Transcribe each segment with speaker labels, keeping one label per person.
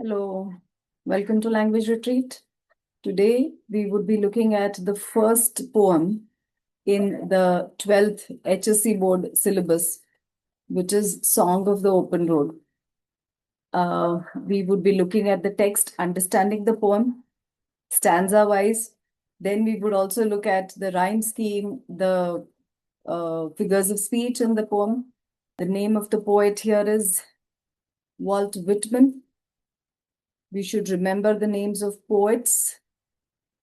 Speaker 1: Hello, welcome to Language Retreat. Today we would be looking at the first poem in the 12th HSC board syllabus, which is Song of the Open Road. We would be looking at the text, understanding the poem, stanza wise. Then we would also look at the rhyme scheme, the figures of speech in the poem. The name of the poet here is Walt Whitman. We should remember the names of poets.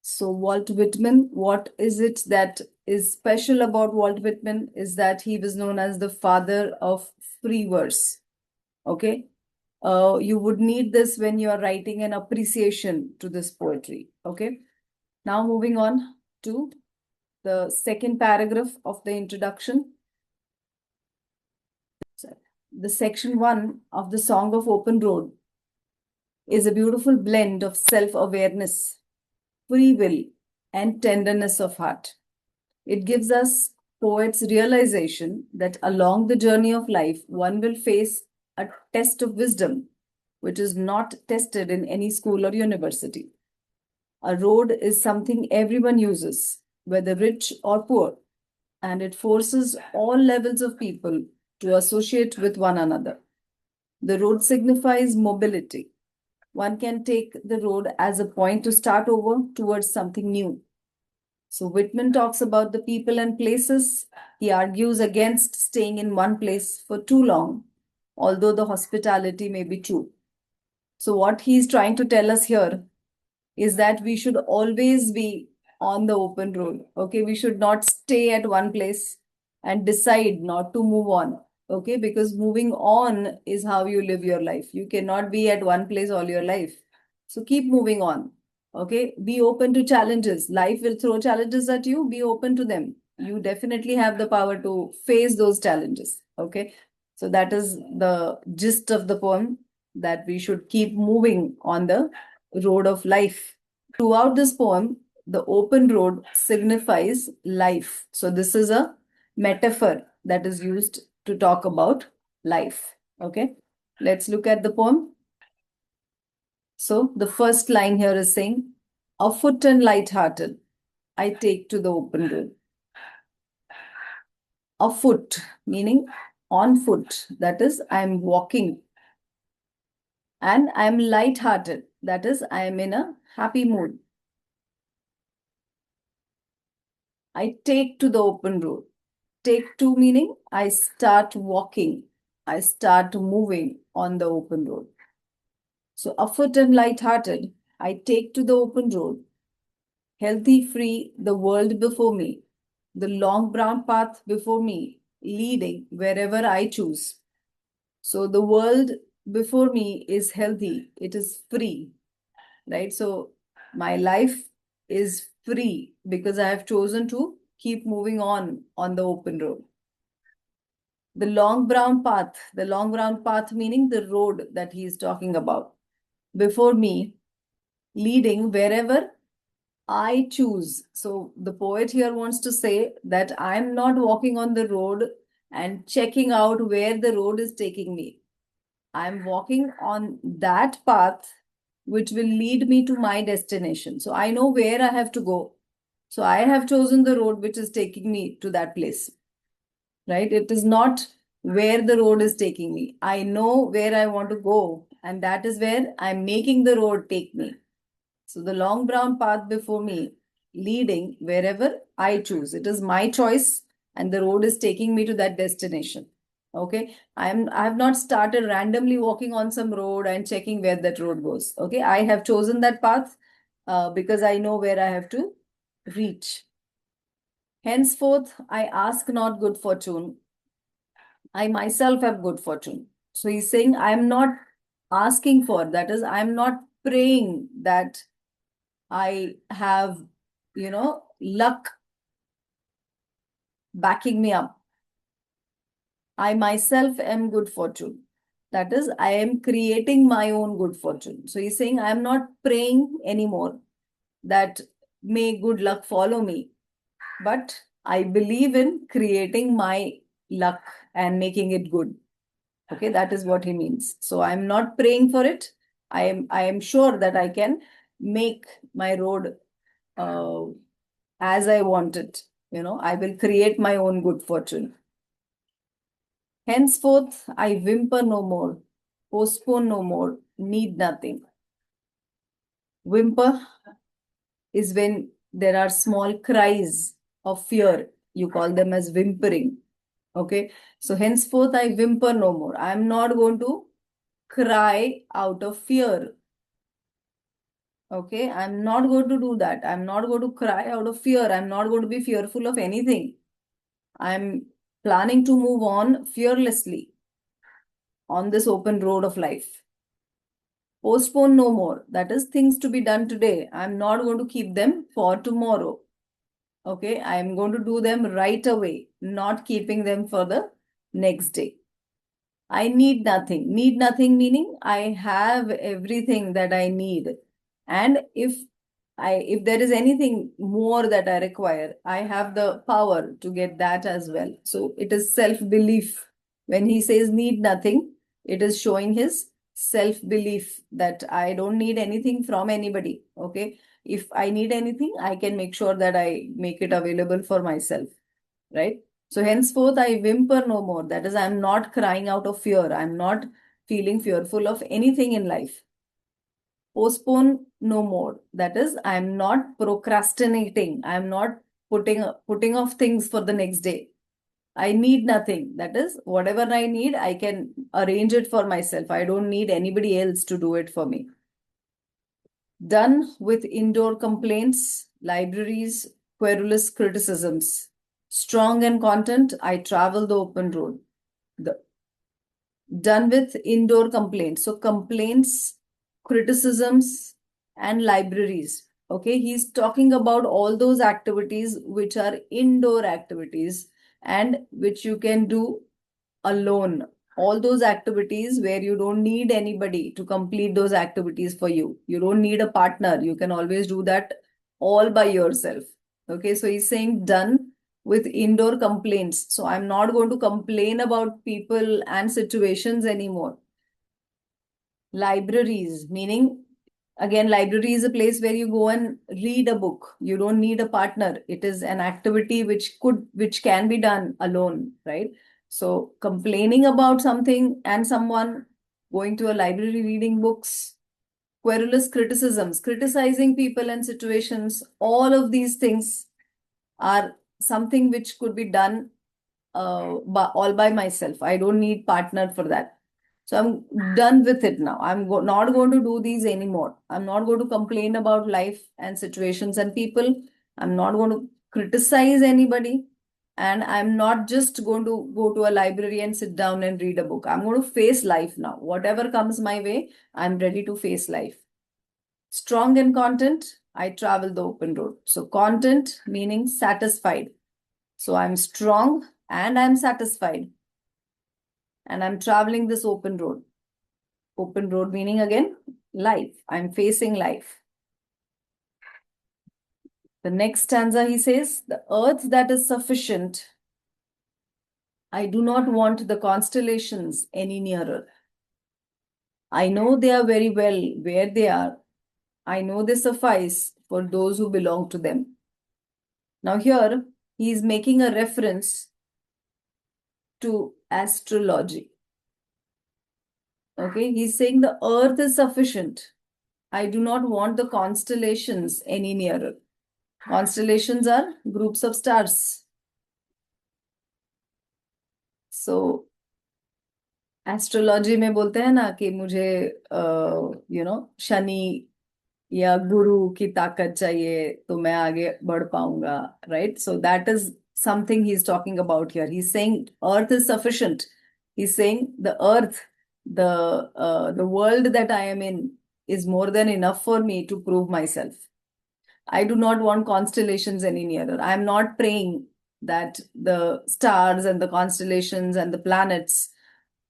Speaker 1: So Walt Whitman, what is it that is special about Walt Whitman is that he was known as the father of free verse. Okay. You would need this when you are writing an appreciation to this poetry. Okay. Now moving on to the second paragraph of the introduction. The section 1 of the Song of Open Road is a beautiful blend of self-awareness, free will, and tenderness of heart. It gives us poets realization that along the journey of life, one will face a test of wisdom, which is not tested in any school or university. A road is something everyone uses, whether rich or poor, and it forces all levels of people to associate with one another. The road signifies mobility. One can take the road as a point to start over towards something new. So Whitman talks about the people and places. He argues against staying in one place for too long, although the hospitality may be true. So what he's trying to tell us here is that we should always be on the open road. Okay, we should not stay at one place and decide not to move on. Okay, because moving on is how you live your life. You cannot be at one place all your life. So keep moving on. Okay, be open to challenges. Life will throw challenges at you. Be open to them. You definitely have the power to face those challenges. Okay, so that is the gist of the poem, that we should keep moving on the road of life. Throughout this poem, the open road signifies life. So this is a metaphor that is used to talk about life. Okay, let's look at the poem. So the first line here is saying, afoot and light-hearted, I take to the open road. Afoot, meaning on foot, that is, I'm walking. And I'm light-hearted, that is, I am in a happy mood. I take to the open road. Take to meaning I start walking. I start moving on the open road. So afoot and light-hearted, I take to the open road. Healthy, free, the world before me. The long brown path before me, leading wherever I choose. So the world before me is healthy. It is free, right? So my life is free because I have chosen to keep moving on the open road. The long brown path meaning the road that he is talking about. Before me, leading wherever I choose. So the poet here wants to say that I'm not walking on the road and checking out where the road is taking me. I'm walking on that path which will lead me to my destination. So I know where I have to go. So I have chosen the road which is taking me to that place, right? It is not where the road is taking me. I know where I want to go, and that is where I'm making the road take me. So the long brown path before me, leading wherever I choose. It is my choice, and the road is taking me to that destination. Okay, I have not started randomly walking on some road and checking where that road goes. Okay, I have chosen that path because I know where I have to reach. Henceforth, I ask not good fortune. I myself have good fortune. So he's saying, I'm not asking for, that is, I'm not praying that I have, luck backing me up. I myself am good fortune. That is, I am creating my own good fortune. So he's saying, I'm not praying anymore that may good luck follow me, but I believe in creating my luck and making it good. Okay, that is what he means. So I'm not praying for it. I am sure that I can make my road as I want it. I will create my own good fortune. Henceforth, I whimper no more, postpone no more, need nothing. Whimper is when there are small cries of fear. You call them as whimpering. Okay. So henceforth, I whimper no more. I am not going to cry out of fear. Okay. I'm not going to do that. I'm not going to cry out of fear. I'm not going to be fearful of anything. I'm planning to move on fearlessly on this open road of life. Postpone no more. That is things to be done today. I'm not going to keep them for tomorrow. Okay, I'm going to do them right away, not keeping them for the next day. I need nothing. Need nothing meaning I have everything that I need. And if there is anything more that I require, I have the power to get that as well. So it is self-belief. When he says need nothing, it is showing his self-belief that I don't need anything from anybody. Okay. If I need anything, I can make sure that I make it available for myself. Right. So henceforth, I whimper no more. That is, I'm not crying out of fear. I'm not feeling fearful of anything in life. Postpone no more. That is, I'm not procrastinating. I'm not putting off things for the next day. I need nothing. That is, whatever I need, I can arrange it for myself. I don't need anybody else to do it for me. Done with indoor complaints, libraries, querulous criticisms. Strong in content, I travel the open road. Done with indoor complaints. So complaints, criticisms, and libraries. Okay, he's talking about all those activities which are indoor activities and which you can do alone. All those activities where you don't need anybody to complete those activities for you. You don't need a partner. You can always do that all by yourself. Okay, so he's saying done with indoor complaints. So I'm not going to complain about people and situations anymore. Libraries, meaning again, library is a place where you go and read a book. You don't need a partner. It is an activity which can be done alone, right? So complaining about something and someone, going to a library, reading books, querulous criticisms, criticizing people and situations, all of these things are something which could be done all by myself. I don't need partner for that. So I'm done with it now. Not going to do these anymore. I'm not going to complain about life and situations and people. I'm not going to criticize anybody. And I'm not just going to go to a library and sit down and read a book. I'm going to face life now. Whatever comes my way, I'm ready to face life. Strong in content, I travel the open road. So content meaning satisfied. So I'm strong and I'm satisfied. And I'm traveling this open road. Open road meaning again, life. I'm facing life. The next stanza he says, the earth that is sufficient. I do not want the constellations any nearer. I know they are very well where they are. I know they suffice for those who belong to them. Now here, he is making a reference to astrology. Okay, he's saying the earth is sufficient. I do not want the constellations any nearer. Constellations are groups of stars. So, astrology में बोलते हैं ना कि मुझे शनि या गुरु की ताकत चाहिए तो मैं आगे बढ़ पाऊंगा, right? So that is something he's talking about here. He's saying earth is sufficient. He's saying the earth, the world that I am in is more than enough for me to prove myself. I do not want constellations any nearer. I'm not praying that the stars and the constellations and the planets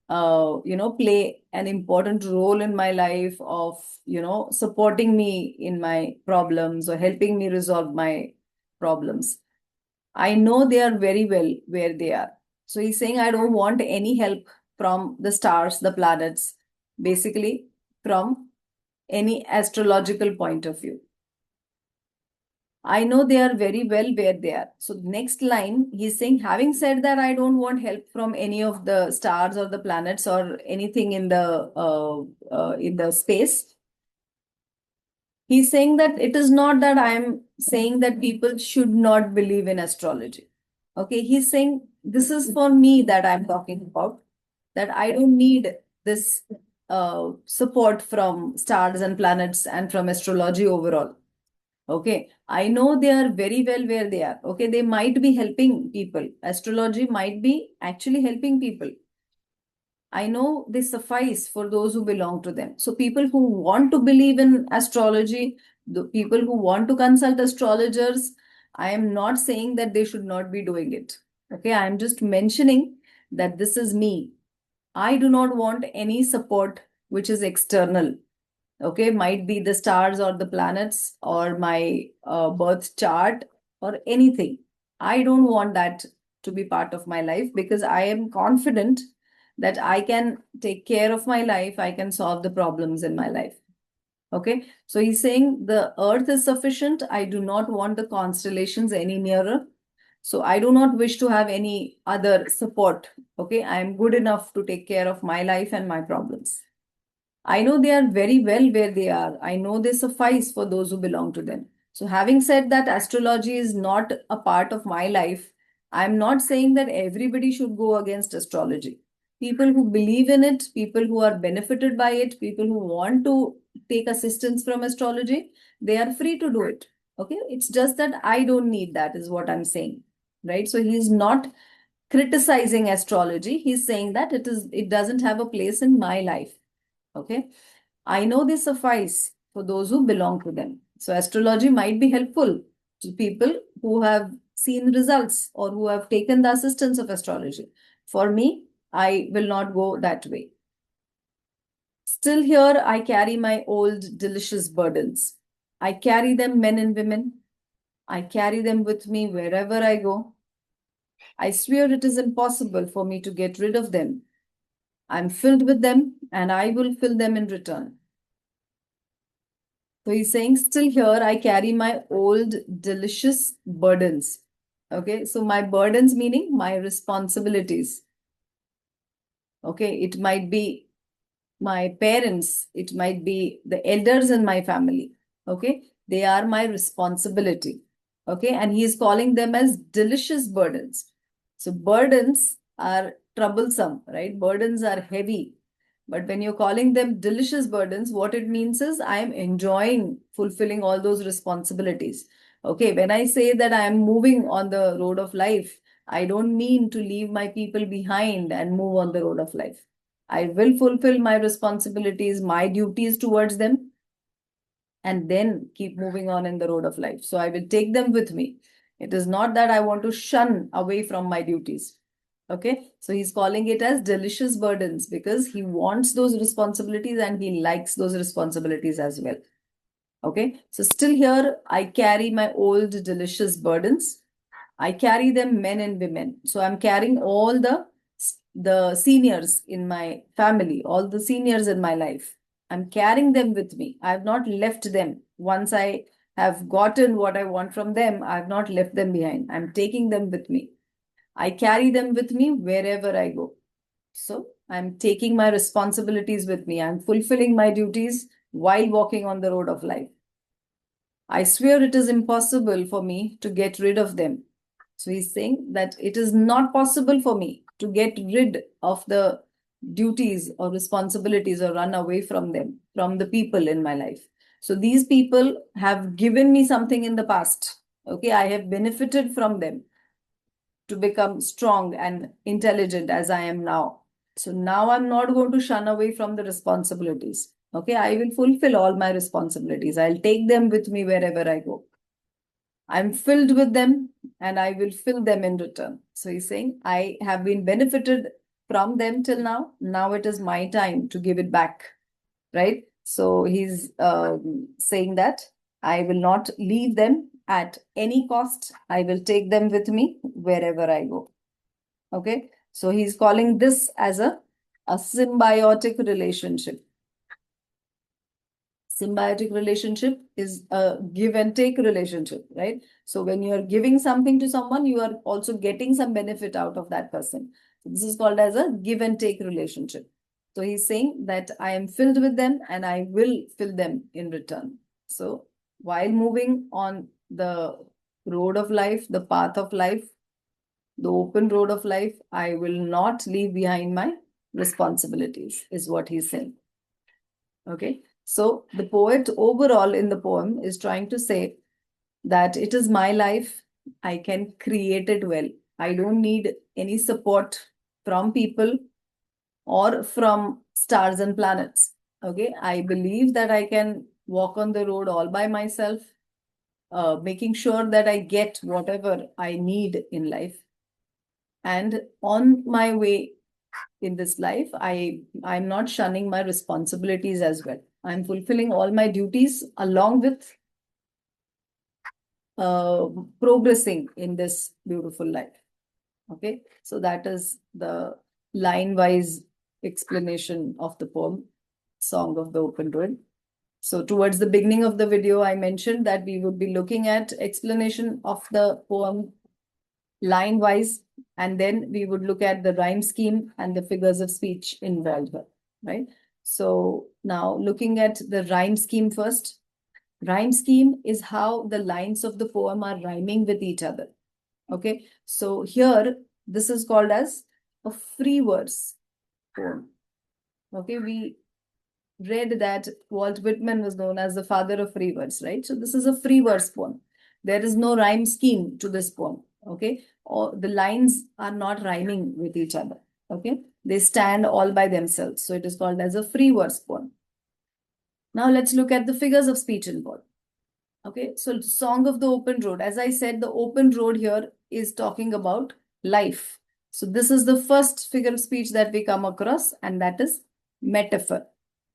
Speaker 1: play an important role in my life of, supporting me in my problems or helping me resolve my problems. I know they are very well where they are. So he's saying, I don't want any help from the stars, the planets, basically from any astrological point of view. I know they are very well where they are. So next line, he's saying, having said that, I don't want help from any of the stars or the planets or anything in the space. He's saying that it is not that I'm saying that people should not believe in astrology. Okay, he's saying this is for me that I'm talking about, that I don't need this support from stars and planets and from astrology overall. Okay, I know they are very well where they are. Okay, they might be helping people. Astrology might be actually helping people. I know they suffice for those who belong to them. So people who want to believe in astrology, the people who want to consult astrologers, I am not saying that they should not be doing it. Okay, I am just mentioning that this is me. I do not want any support which is external. Okay, might be the stars or the planets or my birth chart or anything. I don't want that to be part of my life because I am confident that I can take care of my life, I can solve the problems in my life. Okay, so he's saying the earth is sufficient. I do not want the constellations any nearer. So I do not wish to have any other support. Okay, I am good enough to take care of my life and my problems. I know they are very well where they are. I know they suffice for those who belong to them. So, having said that, astrology is not a part of my life. I'm not saying that everybody should go against astrology. People who believe in it, people who are benefited by it, people who want to take assistance from astrology, they are free to do it. Okay, it's just that I don't need that, is what I'm saying. Right. So, he's not criticizing astrology. He's saying that it doesn't have a place in my life. Okay. I know they suffice for those who belong to them. So astrology might be helpful to people who have seen results or who have taken the assistance of astrology. For me, I will not go that way. Still here, I carry my old delicious burdens. I carry them, men and women. I carry them with me wherever I go. I swear it is impossible for me to get rid of them. I'm filled with them and I will fill them in return. So he's saying, still here, I carry my old delicious burdens. Okay, so my burdens meaning my responsibilities. Okay, it might be my parents, it might be the elders in my family. Okay, they are my responsibility. Okay, and he is calling them as delicious burdens. So burdens are troublesome, right? Burdens are heavy. But when you're calling them delicious burdens, what it means is I am enjoying fulfilling all those responsibilities. Okay, when I say that I am moving on the road of life, I don't mean to leave my people behind and move on the road of life. I will fulfill my responsibilities, my duties towards them, and then keep moving on in the road of life. So I will take them with me. It is not that I want to shun away from my duties. Okay, so he's calling it as delicious burdens because he wants those responsibilities and he likes those responsibilities as well. Okay, so still here, I carry my old delicious burdens. I carry them, men and women. So I'm carrying all the seniors in my family, all the seniors in my life. I'm carrying them with me. I have not left them. Once I have gotten what I want from them, I have not left them behind. I'm taking them with me. I carry them with me wherever I go. So I'm taking my responsibilities with me. I'm fulfilling my duties while walking on the road of life. I swear it is impossible for me to get rid of them. So he's saying that it is not possible for me to get rid of the duties or responsibilities or run away from them, from the people in my life. So these people have given me something in the past. Okay, I have benefited from them to become strong and intelligent as I am now. So now I'm not going to shun away from the responsibilities. Okay, I will fulfill all my responsibilities. I'll take them with me wherever I go. I'm filled with them and I will fill them in return. So he's saying, I have been benefited from them till now. Now it is my time to give it back. Right? So he's saying that I will not leave them at any cost. I will take them with me wherever I go. Okay. So he's calling this as a symbiotic relationship. Symbiotic relationship is a give and take relationship, right? So when you are giving something to someone, you are also getting some benefit out of that person. This is called as a give and take relationship. So he's saying that I am filled with them and I will fill them in return. So while moving on the road of life, the path of life, the open road of life, I will not leave behind my responsibilities, is what he's saying. Okay. So the poet overall in the poem is trying to say that it is my life. I can create it well. I don't need any support from people or from stars and planets. Okay. I believe that I can walk on the road all by myself, making sure that I get whatever I need in life. And on my way in this life, I'm not shunning my responsibilities as well. I'm fulfilling all my duties along with progressing in this beautiful life. Okay, so that is the line-wise explanation of the poem, Song of the Open Road. So towards the beginning of the video, I mentioned that we would be looking at explanation of the poem line-wise, and then we would look at the rhyme scheme and the figures of speech involved, right? So now looking at the rhyme scheme first. Rhyme scheme is how the lines of the poem are rhyming with each other. Okay, so here this is called as a free verse poem. Okay, we read that Walt Whitman was known as the father of free verse, right? So this is a free verse poem. There is no rhyme scheme to this poem. Okay, or the lines are not rhyming with each other. Okay, they stand all by themselves. So it is called as a free verse poem. Now let's look at the figures of speech involved. Okay, so Song of the Open Road. As I said, the open road here is talking about life. So this is the first figure of speech that we come across, and that is metaphor.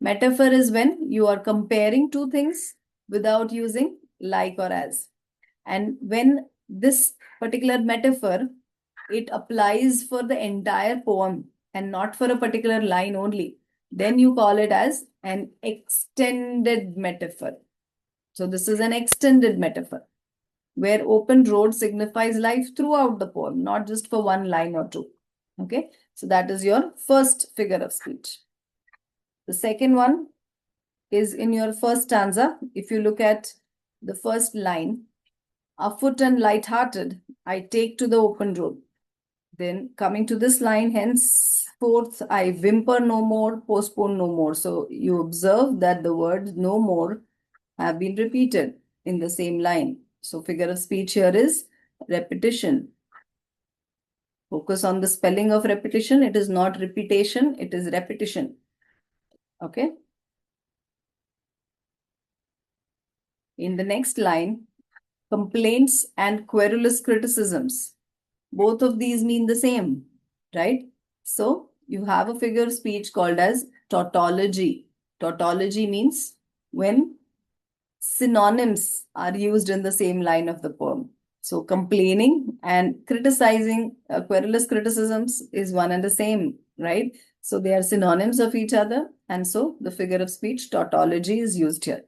Speaker 1: Metaphor is when you are comparing two things without using like or as. And when this particular metaphor, it applies for the entire poem and not for a particular line only, then you call it as an extended metaphor. So this is an extended metaphor where open road signifies life throughout the poem, not just for one line or two. Okay, so that is your first figure of speech. The second one is in your first stanza. If you look at the first line, afoot and light-hearted, I take to the open road. Then coming to this line, henceforth, I whimper no more, postpone no more. So you observe that the word no more have been repeated in the same line. So figure of speech here is repetition. Focus on the spelling of repetition. It is not repetition, it is repetition. Okay. In the next line, complaints and querulous criticisms. Both of these mean the same, right? So you have a figure of speech called as tautology. Tautology means when synonyms are used in the same line of the poem. So complaining and criticizing, querulous criticisms is one and the same, right? So they are synonyms of each other. And so the figure of speech tautology is used here.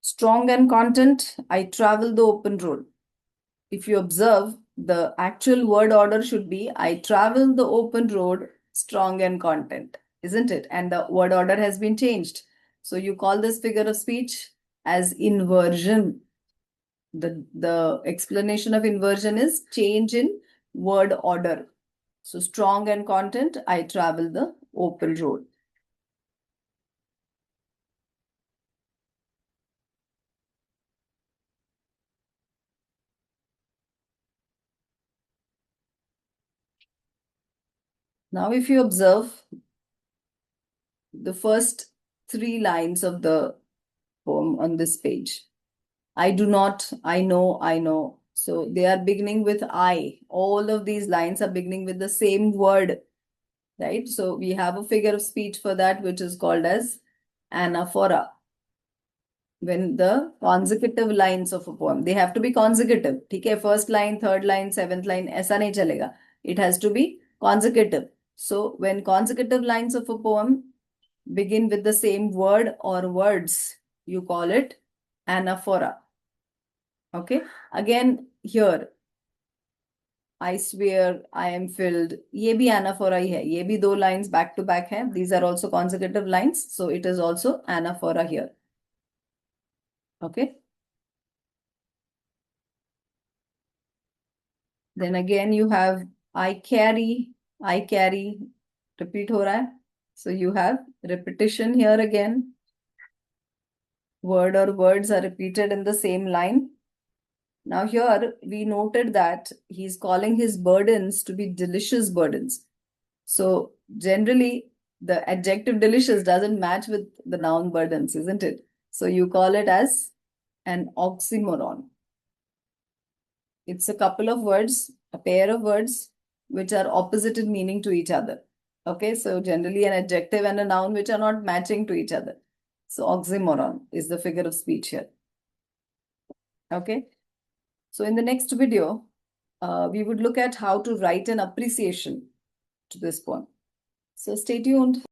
Speaker 1: Strong and content, I travel the open road. If you observe, the actual word order should be, I travel the open road, strong and content, isn't it? And the word order has been changed. So you call this figure of speech as inversion. The explanation of inversion is change in word order. So strong and content, I travel the open road. Now, if you observe the first three lines of the poem on this page, I do not, I know, I know. So they are beginning with I. All of these lines are beginning with the same word, right? So we have a figure of speech for that, which is called as anaphora. When the consecutive lines of a poem, they have to be consecutive. Okay, first line, third line, seventh line, aisa nahi chalega. It has to be consecutive. So when consecutive lines of a poem begin with the same word or words, you call it anaphora. Okay. Again, here, I swear I am filled. ये भी anaphora ही है. ये भी दो lines back to back हैं. These are also consecutive lines. So it is also anaphora here. Okay. Then again you have I carry. Repeat हो रहा है. So you have repetition here again. Word or words are repeated in the same line. Now here we noted that he's calling his burdens to be delicious burdens. So generally the adjective delicious doesn't match with the noun burdens, isn't it? So you call it as an oxymoron. It's a couple of words, a pair of words which are opposite in meaning to each other. Okay, so generally an adjective and a noun which are not matching to each other. So oxymoron is the figure of speech here. Okay, so in the next video, we would look at how to write an appreciation to this poem. So stay tuned.